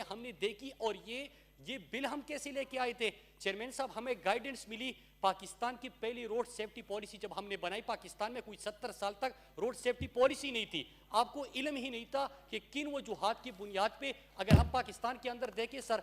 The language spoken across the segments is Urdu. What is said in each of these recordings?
ہم نے دیکھی. اور یہ بل ہم کیسے لے کے آئے تھے چیئرمین صاحب؟ ہمیں گائیڈنس ملی پاکستان کی پہلی روڈ سیفٹی پالیسی جب ہم نے بنائی. پاکستان میں کوئی 70 سال تک روڈ سیفٹی پالیسی نہیں تھی. آپ کو علم ہی نہیں تھا کہ کن وجوہات کی بنیاد پہ. اگر ہم پاکستان کے اندر دیکھیں سر,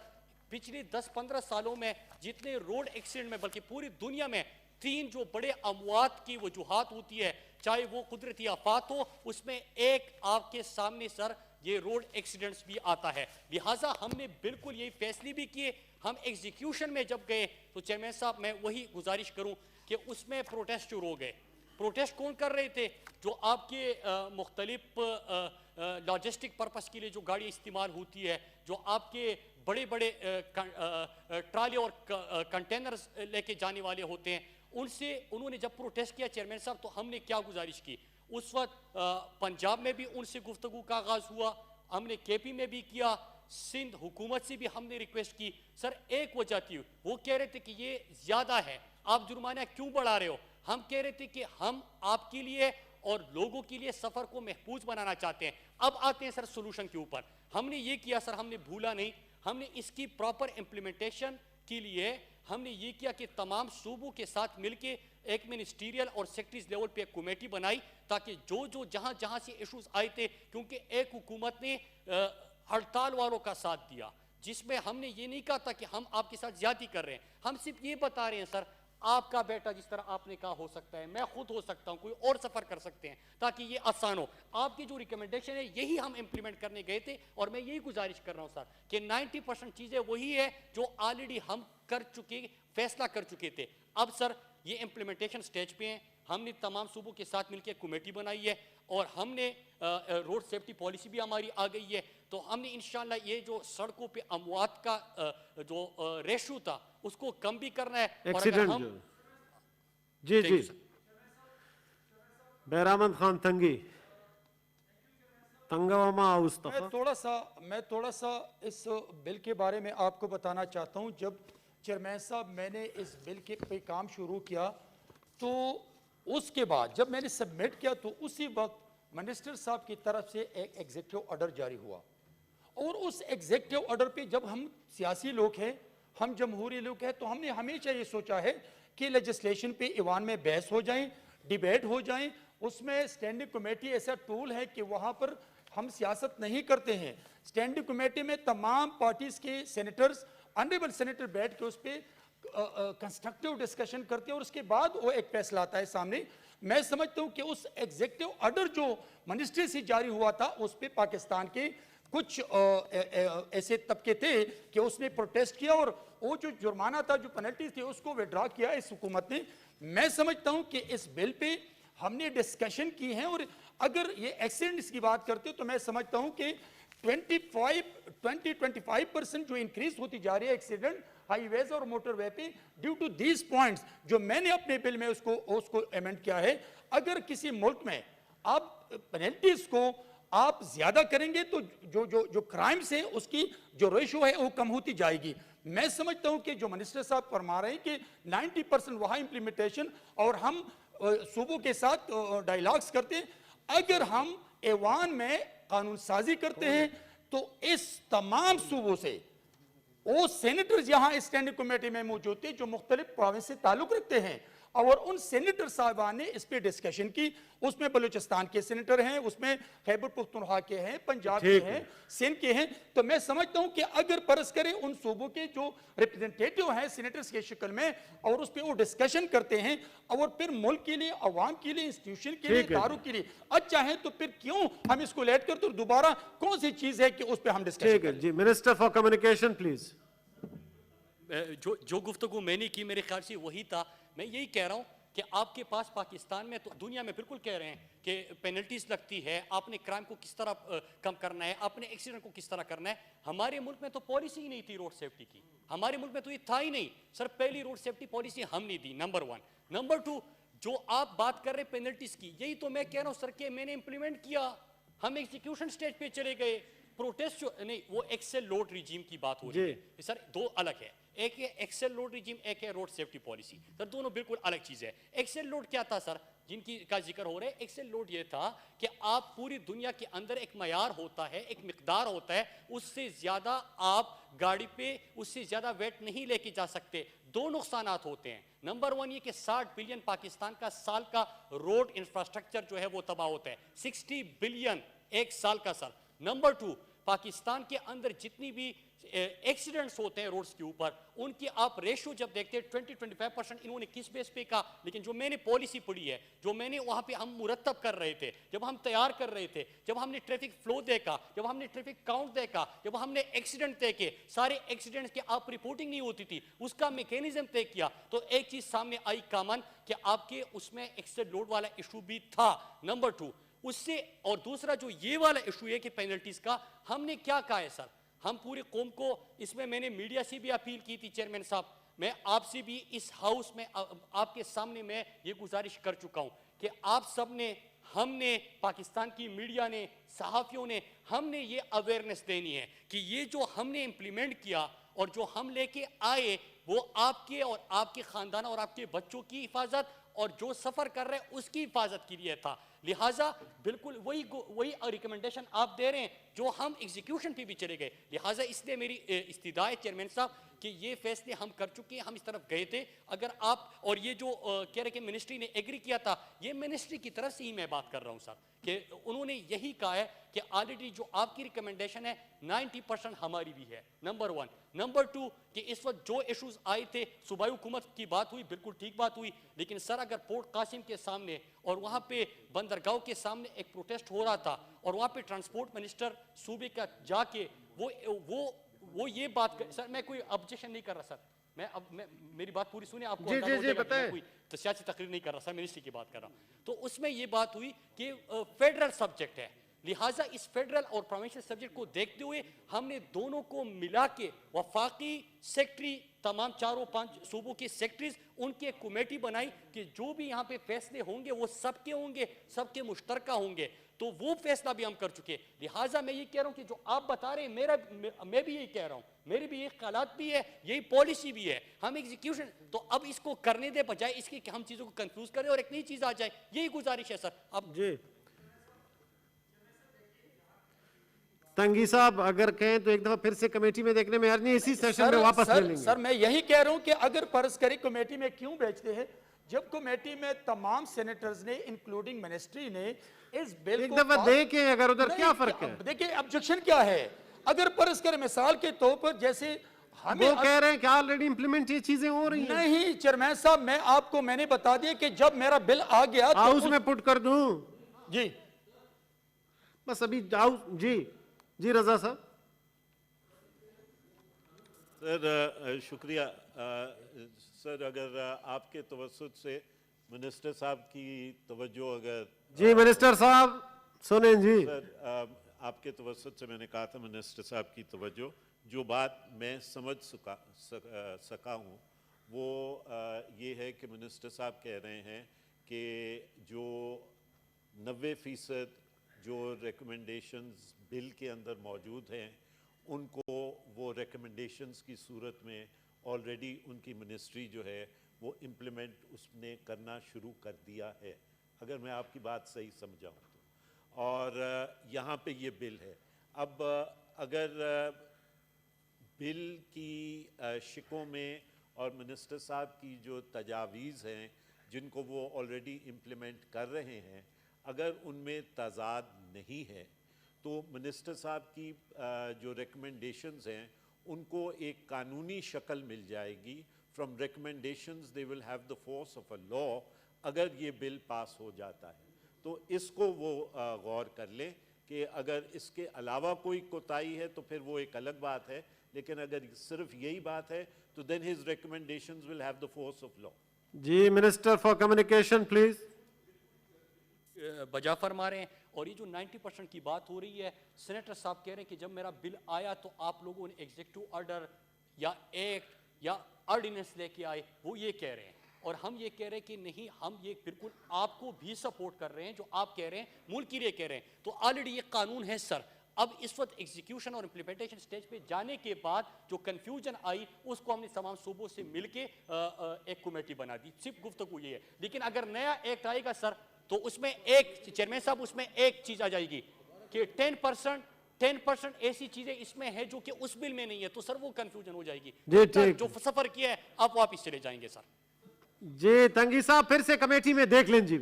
پچھلے 10-15 سالوں میں جتنے روڈ ایکسیڈنٹ میں, بلکہ پوری دنیا میں 3 جو بڑے اموات کی وجوہات ہوتی ہے, چاہے وہ قدرتی آفات ہو, اس میں ایک آپ کے سامنے سر یہ روڈ ایکسیڈنٹس بھی آتا ہے. لہٰذا ہم نے بالکل یہی فیصلے بھی کیے. ہم ایگزیکیوشن میں جب گئے تو چیئرمین صاحب میں وہی گزارش کروں کہ اس میں پروٹیسٹ شروع ہو گئے. پروٹیسٹ کون کر رہے تھے؟ جو آپ کے مختلف لاجسٹک پرپس کے لیے جو گاڑی استعمال ہوتی ہے, جو آپ کے بڑے بڑے ٹرالے اور کنٹینرز لے کے جانے والے ہوتے ہیں, ان سے انہوں نے جب پروٹیسٹ کیا چیئرمین صاحب, تو ہم نے کیا گزارش کی اس وقت؟ پنجاب میں بھی ان سے گفتگو کا آغاز ہوا, ہم نے کے پی میں بھی کیا, سندھ حکومت سے بھی ہم نے ریکویسٹ کی. سر ایک وجہ تھی, وہ کہہ رہے تھے کہ یہ زیادہ ہے, آپ جرمانہ کیوں بڑھا رہے ہو؟ ہم کہہ رہے تھے کہ ہم آپ کے لیے اور لوگوں کے لیے سفر کو محفوظ بنانا چاہتے ہیں. اب آتے ہیں سر سولوشن کے اوپر. ہم نے یہ کیا سر, ہم نے بھولا نہیں, ہم نے اس کی پراپر امپلیمنٹیشن کے لیے ہم نے یہ کیا کہ تمام صوبوں کے ساتھ مل کے ایک منسٹریل اور سیکٹریز لیول پہ ایک کمیٹی بنائی, تاکہ جو جہاں سے ایشوز آئے تھے, کیونکہ ایک حکومت نے ہڑتال والوں کا ساتھ دیا, جس میں ہم نے یہ نہیں کہا تھا کہ ہم آپ کے ساتھ زیادتی کر رہے ہیں. ہم صرف یہ بتا رہے ہیں سر, آپ کا بیٹا جس طرح آپ نے کہا ہو سکتا ہے, میں خود ہو سکتا ہوں, کوئی اور سفر کر سکتے ہیں, تاکہ یہ آسان ہو. آپ کی جو ریکمنڈیشن ہے یہی ہم امپلیمنٹ کرنے گئے تھے, اور میں یہی گزارش کر رہا ہوں سر کہ 90% چیزیں وہی ہے جو آلریڈی ہم کر چکے, فیصلہ کر چکے تھے. اب سر یہ امپلیمنٹیشن سٹیج پہ ہیں. ہم نے تمام صوبوں کے ساتھ مل کے کمیٹی بنائی ہے, اور ہم نے روڈ سیفٹی پالیسی بھی ہماری آ گئی ہے. تو ہم نے انشاءاللہ یہ جو سڑکوں پہ اموات کا جو ریشو تھا اس کو کم بھی کرنا ہے. اور اگر ہم جی بہرامند خان تنگی میں تھوڑا سا اس بل کے بارے میں آپ کو بتانا چاہتا ہوں. جب چیئرمین صاحب میں نے اس بل کے پہ کام شروع کیا, تو اس کے بعد جب میں نے سبمٹ کیا تو اسی وقت منسٹر صاحب کی طرف سے ایک ایگزیکٹو آرڈر جاری ہوا. اور اس ایگزیکٹو آرڈر پہ جب ہم سیاسی لوگ ہیں, ہم جمہوری لوگ ہیں, تو ہم نے ہمیشہ یہ سوچا ہے کہ لیجسلیشن پہ ایوان میں بحث ہو جائیں, ڈیبیٹ ہو جائیں. اس میں اسٹینڈنگ کمیٹی ایسا ٹول ہے کہ وہاں پر ہم سیاست نہیں کرتے ہیں. اسٹینڈنگ کمیٹی میں تمام پارٹیز کے سینیٹرز, آنریبل سینیٹر بیٹھ کے اس پہ کنسٹرکٹیو ڈسکشن کرتے ہیں, اور اس کے بعد وہ ایک فیصلہ آتا ہے سامنے. میں سمجھتا ہوں کہ اس ایگزیکٹو آرڈر جو منسٹری سے جاری ہوا تھا, اس پہ پاکستان کے کچھ ایسے طبقے تھے کہ اس نے پروٹیسٹ کیا, اور وہ جو جرمانہ تھا, جو پینلٹی تھی, اس کو وڈرا کیا اس حکومت نے. میں سمجھتا ہوں کہ اس بل پہ ہم نے ڈسکشن کی ہے, اور اگر یہ ایکسیڈنٹس کی بات کرتے تو میں سمجھتا ہوں کہ 25% جو انکریز ہوتی جا رہی ہے ایکسیڈنٹ ہائی ویز اور موٹر وے پہ, ڈیو ٹو دیز پوائنٹس جو میں نے اپنے بل میں اس کو ایمنڈ کیا ہے. اگر کسی ملک میں آپ پینلٹیز کو آپ زیادہ کریں گے تو جو کرائمز ہے اس کی جو ریشو ہے وہ کم ہوتی جائے گی. میں سمجھتا ہوں کہ جو منسٹر صاحب فرما رہے ہیں کہ 90% وہاں امپلیمنٹیشن, اور ہم صوبوں کے ساتھ ڈائیلاگز کرتے ہیں. اگر ہم ایوان میں قانون سازی کرتے ہیں تو اس تمام صوبوں سے وہ سینیٹرز یہاں اسٹینڈنگ کمیٹی میں موجود تھے جو مختلف پروونس سے تعلق رکھتے ہیں, اور ان سینیٹر صاحبان نے اس پہ ڈسکشن کی. اس میں بلوچستان کے سینیٹر ہیں, اس میں خیبر پختونخوا کے ہیں, پنجاب کے ہیں, سندھ کے ہیں. تو میں سمجھتا ہوں کہ اگر فرض کریں ان صوبوں کے جو ریپرزنٹیٹیو ہیں سینیٹرز کے شکل میں, اور اس پہ وہ ڈسکشن کرتے ہیں, اور پھر ملک کے لیے, عوام کے لیے, انسٹیٹیوشن کے لیے, اداروں کے لیے اچھا ہے, تو پھر کیوں ہم اس کو لیٹ کرتے, اور دوبارہ کون سی چیز ہے کہ اس پہ ہم ڈسکشن کریں. جی منسٹر فار کمیونیکیشن پلیز. جو گفتگو میں نے کی میرے خیال سے وہی تھا. میں یہی کہہ رہا ہوں کہ آپ کے پاس پاکستان میں, تو دنیا میں بالکل کہہ رہے ہیں کہ پینلٹیز لگتی ہے, آپ نے کرائم کو کس طرح کم کرنا ہے, آپ نے ایکسیڈنٹ کو کس طرح کرنا ہے. ہمارے ملک میں تو پالیسی ہی نہیں تھی روڈ سیفٹی کی, ہمارے ملک میں تو یہ تھا ہی نہیں سر. پہلی روڈ سیفٹی پالیسی ہم نے دی, نمبر 1. نمبر 2, جو آپ بات کر رہے ہیں پینلٹیز کی, یہی تو میں کہہ رہا ہوں سر کہ میں نے امپلیمنٹ کیا. ہم ایگزیکیوشن سٹیج پہ چلے گئے. پروٹیسٹ جو نہیں, وہ ایکسل لوڈ ریجیم کی بات ہو رہی ہے سر, دو الگ ہے. ایک ہے ایکسل لوڈ ریجیم, ایک ہے روڈ سیفٹی پالیسی. سر دونوں بالکل الگ چیز ہے. ایکسل لوڈ کیا تھا سر؟ جن کی کا ذکر ہو رہا ہے، ایکسل لوڈ یہ تھا کہ آپ پوری دنیا کے اندر ایک معیار ہوتا ہے، ایک مقدار ہوتا ہے، اس سے زیادہ آپ گاڑی پہ اس سے زیادہ ویٹ نہیں لے کے جا سکتے. دو نقصانات ہوتے ہیں. نمبر 1 یہ کہ 60 بلین پاکستان کا سال کا روڈ انفراسٹرکچر جو ہے وہ تباہ ہوتا ہے. 60 بلین ایک سال کا سر. نمبر 2 پاکستان کے اندر جتنی بھی ایکسیڈنٹس ہوتے ہیں روڈز کے اوپر، ان کی آپ ریشو جب دیکھتے ہیں 20-25%. انہوں نے کس بیس پہ کہا، لیکن جو میں نے پالیسی پڑھی ہے، جو میں نے وہاں پہ ہم مرتب کر رہے تھے، جب ہم تیار کر رہے تھے، جب ہم نے ٹریفک فلو دیکھا، جب ہم نے ٹریفک کاؤنٹ دیکھا، جب ہم نے ایکسیڈنٹ دیکھے، سارے ایکسیڈنٹس کی آپ رپورٹنگ نہیں ہوتی تھی، اس کا میکینزم طے کیا، تو ایک چیز سامنے آئی کامن کہ آپ کے اس میں ایکسیڈنٹ لوڈ والا ایشو بھی تھا. نمبر 2 اس سے، اور دوسرا جو یہ والا ایشو ہے کہ پینلٹیز کا، ہم نے کیا کہا ہے سر، ہم پوری قوم کو، اس میں میں نے میڈیا سے بھی اپیل کی تھی چیئرمین صاحب، میں آپ سے بھی اس ہاؤس میں آپ کے سامنے میں یہ گزارش کر چکا ہوں کہ آپ سب نے، ہم نے، پاکستان کی میڈیا نے، صحافیوں نے، ہم نے یہ اویئرنس دینی ہے کہ یہ جو ہم نے امپلیمنٹ کیا اور جو ہم لے کے آئے وہ آپ کے اور آپ کے خاندان اور آپ کے بچوں کی حفاظت اور جو سفر کر رہے ہیں اس کی حفاظت کے لیے تھا. لہٰذا بالکل وہی ریکمنڈیشن آپ دے رہے ہیں جو ہم ایگزیکیوشن پہ بھی چلے گئے. لہٰذا اس لیے میری استدعا ہے چیئرمین صاحب کہ یہ فیصلے ہم کر چکے ہیں، ہم اس طرف گئے تھے. اگر آپ، اور یہ جو کہہ رہے کہ منسٹری نے ایگری کیا تھا، یہ منسٹری کی طرف سے ہی میں بات کر رہا ہوں سر، کہ انہوں نے یہی کہا ہے کہ آلریڈی جو آپ کی ریکمنڈیشن ہے 90% ہماری بھی ہے. نمبر 1. نمبر 2 کہ اس وقت جو ایشوز آئے تھے، صوبائی حکومت کی بات ہوئی، بالکل ٹھیک بات ہوئی، لیکن سر اگر پورٹ قاسم کے سامنے اور وہاں پہ بندرگاہ کے سامنے ایک پروٹیسٹ ہو رہا تھا اور وہاں پہ ٹرانسپورٹ منسٹر صوبے کا جا کے وہ یہ بات، سر میں کوئی آبجیکشن نہیں کر رہا سر، میری بات پوری سنیں، آپ کو اندازہ ہو جائے گا کہ میں کوئی تو سیاسی تقریر نہیں کر رہا سر، منسٹری کی بات کر رہا ہوں. تو اس میں یہ بات ہوئی کہ فیڈرل سبجیکٹ ہے، لہٰذا اس فیڈرل اور پروونشل سبجیکٹ کو دیکھتے ہوئے ہم نے دونوں کو ملا کے وفاقی سیکٹری، تمام 4 و 5 صوبوں کے سیکٹریز، ان کی ایک کمیٹی بنائی کہ جو بھی یہاں پہ فیصلے ہوں گے وہ سب کے ہوں گے، سب کے مشترکہ ہوں گے. تو وہ فیصلہ بھی ہم کر چکے. لہٰذا میں یہ کہہ رہا ہوں کہ جو آپ بتا رہے ہیں، میں بھی یہی کہہ رہا ہوں، میری بھی یہ خیالات بھی ہے، یہی پالیسی بھی ہے. ہم ایگزیکیوشن تو اب اس کو کرنے دے بجائے اس کی کہ ہم چیزوں کو کنفیوز کریں اور ایک نئی چیز آ جائے. یہی گزارش ہے سر. اب جی تنگی صاحب اگر کہیں تو ایک دفعہ پھر سے کمیٹی میں دیکھنے میں، نہیں اسی سیشن میں واپس لے لیں گے. سر میں یہی کہہ رہا ہوں کہ اگر فرض کریں کمیٹی میں کیوں بیچتے ہیں، جب کمیٹی میں تمام سینیٹرز نے انکلوڈنگ منسٹری نے اس بل ایک کو دفعہ دیکھیں اگر ادھر کیا فرق ہے. دیکھیں آبجیکشن کیا ہے. اگر فرض کریں مثال کے طور پر جیسے ہمیں وہ کہہ رہے ہیں کہ آلریڈی امپلیمنٹ یہ چیزیں ہو رہی ہیں. نہیں چیئرمین صاحب، میں نے بتا دیا کہ جب میرا بل آ گیا تو ہاؤس میں پٹ کر دوں. جی بس ابھی جی رضا صاحب. سر شکریہ. سر اگر آپ کے توسط سے منسٹر صاحب کی توجہ، اگر جی منسٹر صاحب سنیں. جی سر آپ کے توسط سے میں نے کہا تھا منسٹر صاحب کی توجہ، جو بات میں سمجھ سکا ہوں وہ یہ ہے کہ منسٹر صاحب کہہ رہے ہیں کہ جو 90% جو ریکمنڈیشنز بل کے اندر موجود ہیں ان کو وہ ریکمنڈیشنز کی صورت میں آلریڈی ان کی منسٹری جو ہے وہ امپلیمنٹ اس نے کرنا شروع کر دیا ہے، اگر میں آپ کی بات صحیح سمجھا ہوں تو. اور یہاں پہ یہ بل ہے. اب اگر بل کی شکوں میں اور منسٹر صاحب کی جو تجاویز ہیں جن کو وہ آلریڈی امپلیمنٹ کر رہے ہیں، اگر ان میں تضاد نہیں ہے تو منسٹر صاحب کی جو ریکمنڈیشنز ہیں ان کو ایک قانونی شکل مل جائے گی. From recommendations they will have the force of اے لا اگر یہ بل پاس ہو جاتا ہے. تو اس کو وہ غور کر لیں کہ اگر اس کے علاوہ کوئی کوتاہی ہے تو پھر وہ ایک الگ بات ہے، لیکن اگر صرف یہی بات ہے تو then his recommendations will have the force of law. جی منسٹر فار کمیونیکیشن پلیز. بجا فرما رہے ہیں. اور یہ جو 90% کی بات ہو رہی ہے، سینیٹر صاحب کہہ رہے ہیں کہ جب میرا بل آیا تو آپ لوگوں نے ایگزیکٹو آرڈر یا ایکٹ یا آرڈیننس لے کے آئے، وہ یہ کہہ رہے ہیں. اور ہم یہ کہہ رہے ہیں کہ نہیں، ہم یہ بالکل آپ کو بھی سپورٹ کر رہے ہیں جو آپ کہہ رہے ہیں، ملک کے لیے کہہ رہے ہیں. تو آلریڈی یہ قانون ہے سر، اب اس وقت ایگزیکیوشن اور امپلیمنٹیشن سٹیج پہ جانے کے بعد جو کنفیوژن آئی اس کو ہم نے تمام صوبوں سے مل کے ایک کمیٹی بنا دی. صرف گفتگو یہ ہے. لیکن اگر نیا ایکٹ آئے گا سر تو اس میں ایک چیئرمین صاحب اس میں ایک چیز آ جائے گی کہ 10% ایسی چیزیں اس میں ہے جو کہ اس بل میں نہیں ہے, تو سر وہ کنفیوژن ہو جائے گی. جو سفر کیا ہے آپ واپس چلے جائیں گے سر. جی تنگی صاحب پھر سے کمیٹی میں دیکھ لیں جی,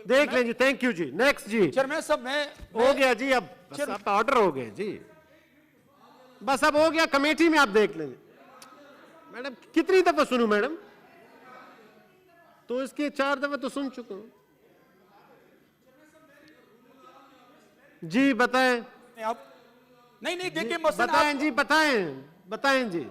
دیکھ لیں جی. Thank you G. Next G. Chairman صاحب میں ہو گیا جی, اب آرڈر ہو گئے جی, بس اب ہو گیا. کمیٹی میں آپ دیکھ لیں. میڈم کتنی دفعہ سنوں میڈم, تو اس کے 4 دفعہ تو سن چکا ہوں. جی بتائیں. آپ نہیں دیکھیں مسئلہ بتائیں جی, بتائیں جی.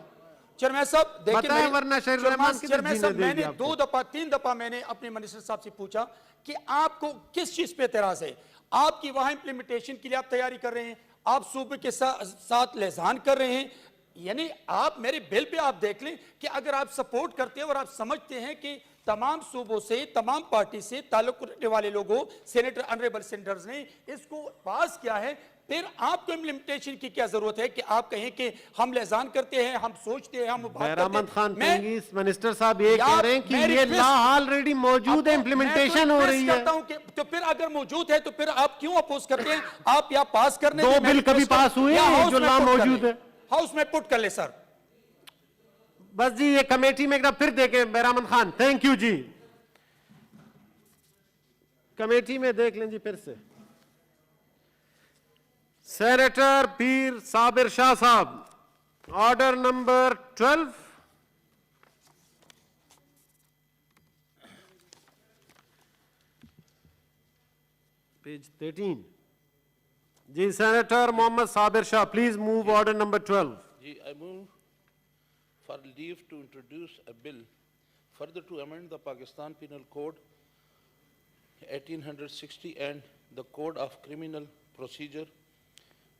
چیئرمین صاحب دیکھیں بتائیں ورنہ شہر الرحمان کی چیئرمین جینے صاحب دے میں گی نے آپ کو. 2 دفعہ 3 دفعہ میں نے اپنے منسٹر صاحب سے پوچھا کہ آپ کو کس چیز پہ اعتراض ہے. آپ کی وہاں امپلیمنٹیشن کے لیے آپ تیاری کر رہے ہیں, آپ صوبے کے ساتھ لحاظان کر رہے ہیں. یعنی آپ میرے بل پہ آپ دیکھ لیں کہ اگر آپ سپورٹ کرتے ہیں اور آپ سمجھتے ہیں کہ تمام صوبوں سے تمام پارٹی سے تعلق رکھنے والے لوگوں سینیٹر انریبل سینیٹرز نے اس کو پاس کیا ہے, پھر آپ کو امپلیمنٹیشن کی کیا ضرورت ہے کہ آپ کہیں کہ ہم لحظان کرتے ہیں, ہم سوچتے ہیں, ہم بات کرتے ہیں. بہرامند خان تنگیز منسٹر صاحب یہ کہہ رہے ہیں کہ یہ لا آلریڈی موجود ہے, امپلیمنٹیشن ہو رہی ہے. تو پھر اگر موجود ہے تو پھر آپ کیوں اپوز کرتے ہیں؟ آپ یا پاس کرنے 2 بل کبھی پاس ہوئے ہیں جو لا موجود ہے. ہاؤس میں پٹ کر لے سر. بس جی یہ کمیٹی میں ایک دفعہ پھر دیکھیں. بہرامند Khan thank you G. Committee میں دیکھ لیں جی پھر سے. سینیٹر پیر صابر شاہ صاحب, آرڈر نمبر 12, پیج 13. جی senator Muhammad Sabir Shah, please move order number 12. I move for leave to introduce a bill further to amend the Pakistan Penal Code 1860 and the Code of Criminal Procedure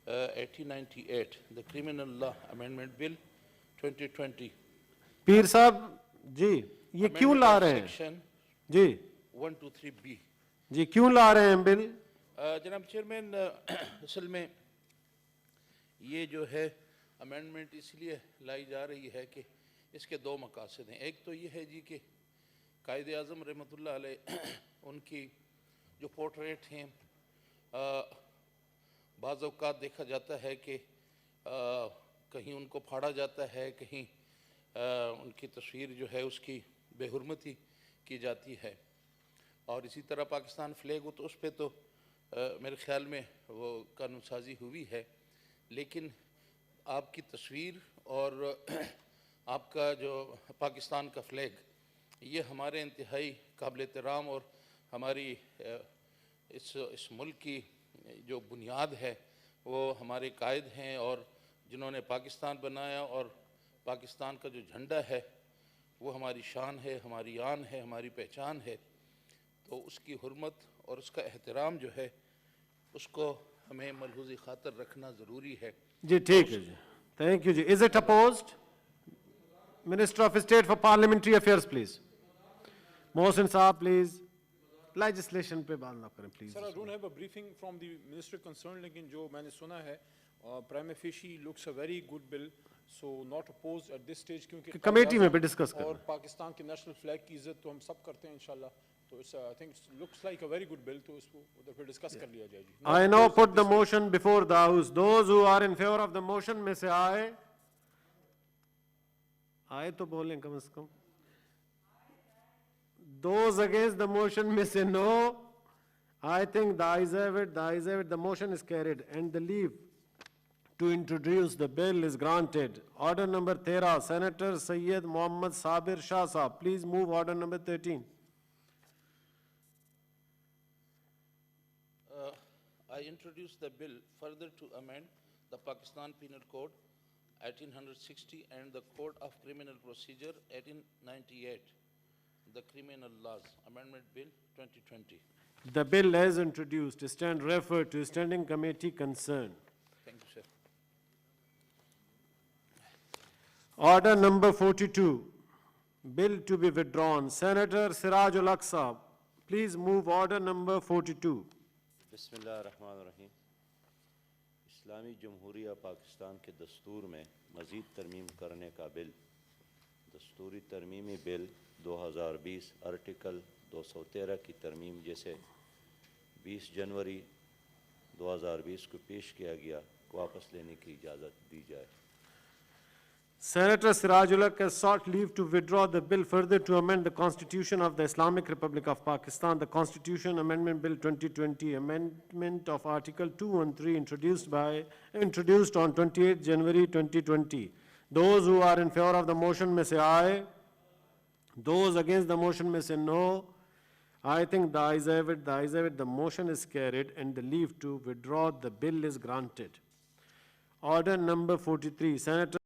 1898, the Criminal Law Amendment Bill 2020. پیر صاحب جی یہ کیوں لا رہے ہیں Section جی 123B. جی کیوں لا رہے ہیں بل؟ جناب چیئرمین, اصل میں یہ جو ہے امینڈمنٹ اس لیے لائی جا رہی ہے کہ اس کے 2 مقاصد ہیں. ایک تو یہ ہے جی کہ قائد اعظم رحمۃ اللہ علیہ ان کی جو پورٹریٹ ہیں, بعض اوقات دیکھا جاتا ہے کہ کہیں ان کو پھاڑا جاتا ہے, کہیں ان کی تصویر جو ہے اس کی بے حرمتی کی جاتی ہے, اور اسی طرح پاکستان فلیگ ہو تو اس پہ تو میرے خیال میں وہ قانون سازی ہوئی ہے, لیکن آپ کی تصویر اور آپ کا جو پاکستان کا فلیگ یہ ہمارے انتہائی قابل احترام اور ہماری اس ملک کی جو بنیاد ہے وہ ہمارے قائد ہیں, اور جنہوں نے پاکستان بنایا, اور پاکستان کا جو جھنڈا ہے وہ ہماری شان ہے, ہماری آن ہے, ہماری پہچان ہے. تو اس کی حرمت اور اس کا احترام جو ہے اس کو ہمیں ملحوظ خاطر رکھنا ضروری ہے. جی ٹھیک ہے جی, thank you G. Is it opposed? Minister of state for parliamentary affairs please. محسن صاحب پلیز. لیجسلیشن پہ بات نہ کریں please. Sir, I don't have a briefing from the minister concerned, لیکن جو میں نے سنا ہے prima facie looks a very good bill, so not opposed at this stage, کیونکہ کمیٹی میں بھی ڈسکس کریں. اور پاکستان کے نیشنل فلیگ کی عزت تو ہم سب کرتے ہیں انشاءاللہ, تو I think it looks like a very good bill, تو اس کو ادھر پہ ڈسکس کر لیا جائے جی. I now put the motion before the house. Those who are in favor of the motion میں سے آئے تو بولیں کم از کم. Those against the motion میں سے no. I think the ayes have it, the ayes have it, the motion is carried and the leave to introduce the bill is granted. Order number 13, Senator Syed Mohammad Sabir Shah Sahab, please move order number 13. I introduce the bill further to amend the Pakistan Penal Code 1860 and the Code of Criminal Procedure 1898, the Criminal Laws Amendment Bill 2020. The bill as introduced stand referred to standing committee concerned. Thank you, sir. Order number 42, bill to be withdrawn. Senator Sirajul Haq Sahab, please move order number 42. بسم اللہ الرحمن الرحیم. اس اسلامی جمہوریہ پاکستان کے دستور میں مزید ترمیم کرنے کا بل، دستوری ترمیمی بل 2020 آرٹیکل 213 کی ترمیم جیسے 20 جنوری 2020 کو پیش کیا گیا کو واپس لینے کی اجازت دی جائے۔ Senator Sirajul Haq has sought leave to withdraw the bill further to amend the Constitution of the Islamic Republic of Pakistan, the Constitution Amendment Bill 2020, amendment of Article 213 introduced on 28 January 2020. Those who are in favor of the motion may say aye. Those against the motion may say no. I think the ayes have it, the ayes have it, the motion is carried and the leave to withdraw the bill is granted. Order number 43, Senator